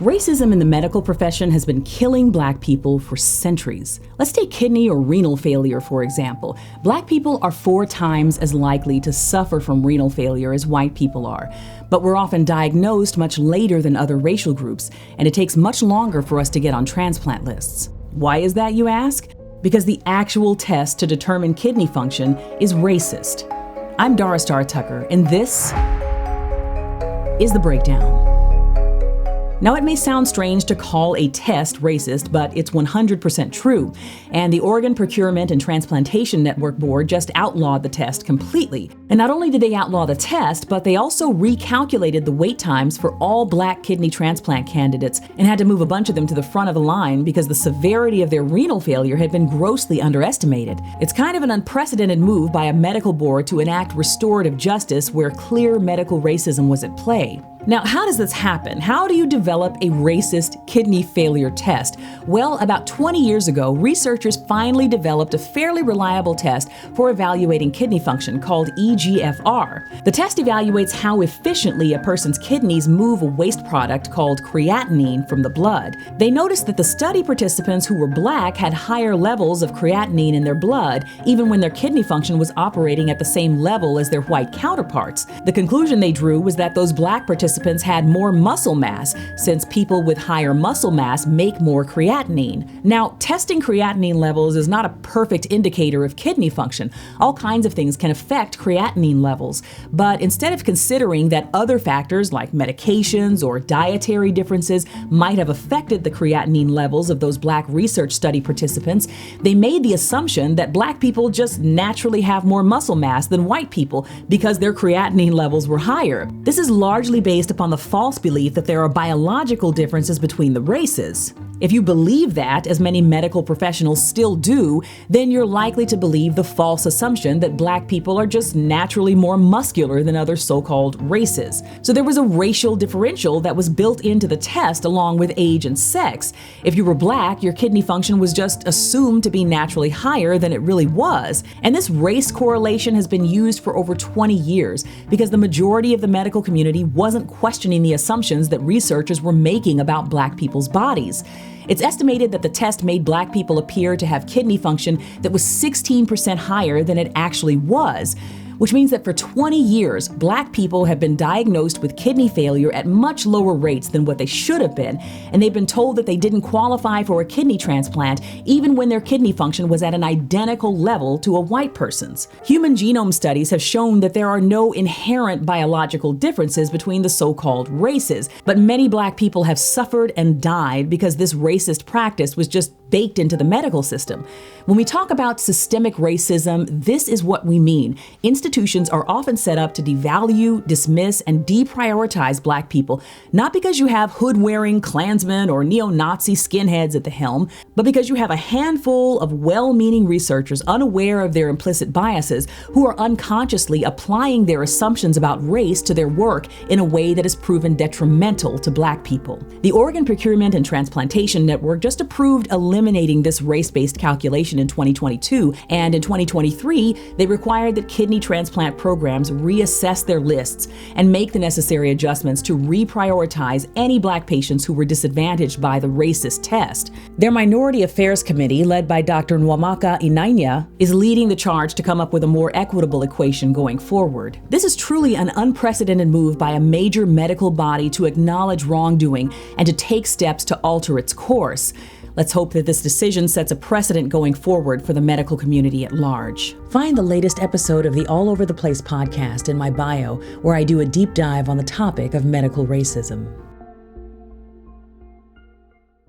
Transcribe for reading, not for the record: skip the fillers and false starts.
Racism in the medical profession has been killing Black people for centuries. Let's take kidney or renal failure, for example. Black people are 4 times as likely to suffer from renal failure as white people are, but we're often diagnosed much later than other racial groups, and it takes much longer for us to get on transplant lists. Why is that, you ask? Because the actual test to determine kidney function is racist. I'm Dara Star Tucker, and this is The Breakdown. Now, it may sound strange to call a test racist, but it's 100% true. And the Organ Procurement and Transplantation Network Board just outlawed the test completely. And not only did they outlaw the test, but they also recalculated the wait times for all Black kidney transplant candidates and had to move a bunch of them to the front of the line because the severity of their renal failure had been grossly underestimated. It's kind of an unprecedented move by a medical board to enact restorative justice where clear medical racism was at play. Now, how does this happen? How do you develop a racist kidney failure test? Well, about 20 years ago, researchers finally developed a fairly reliable test for evaluating kidney function called eGFR. The test evaluates how efficiently a person's kidneys move a waste product called creatinine from the blood. They noticed that the study participants who were Black had higher levels of creatinine in their blood, even when their kidney function was operating at the same level as their white counterparts. The conclusion they drew was that those Black participants had more muscle mass, since people with higher muscle mass make more creatinine. Now, testing creatinine levels is not a perfect indicator of kidney function. All kinds of things can affect creatinine levels, but instead of considering that other factors like medications or dietary differences might have affected the creatinine levels of those Black research study participants, they made the assumption that Black people just naturally have more muscle mass than white people because their creatinine levels were higher. This is largely based upon the false belief that there are biological differences between the races. If you believe that, as many medical professionals still do, then you're likely to believe the false assumption that Black people are just naturally more muscular than other so-called races. So there was a racial differential that was built into the test along with age and sex. If you were Black, your kidney function was just assumed to be naturally higher than it really was. And this race correlation has been used for over 20 years because the majority of the medical community wasn't questioning the assumptions that researchers were making about Black people's bodies. It's estimated that the test made Black people appear to have kidney function that was 16% higher than it actually was, which means that for 20 years, Black people have been diagnosed with kidney failure at much lower rates than what they should have been, and they've been told that they didn't qualify for a kidney transplant even when their kidney function was at an identical level to a white person's. Human genome studies have shown that there are no inherent biological differences between the so-called races, but many Black people have suffered and died because this racist practice was just baked into the medical system. When we talk about systemic racism, this is what we mean. Institutions are often set up to devalue, dismiss, and deprioritize Black people, not because you have hood-wearing Klansmen or neo-Nazi skinheads at the helm, but because you have a handful of well-meaning researchers unaware of their implicit biases who are unconsciously applying their assumptions about race to their work in a way that has proven detrimental to Black people. The Organ Procurement and Transplantation Network just approved eliminating this race-based calculation in 2022, and in 2023, they required that kidney transplant programs reassess their lists and make the necessary adjustments to reprioritize any Black patients who were disadvantaged by the racist test. Their Minority Affairs Committee, led by Dr. Nwamaka Inanya, is leading the charge to come up with a more equitable equation going forward. This is truly an unprecedented move by a major medical body to acknowledge wrongdoing and to take steps to alter its course. Let's hope that this decision sets a precedent going forward for the medical community at large. Find the latest episode of the All Over the Place podcast in my bio, where I do a deep dive on the topic of medical racism.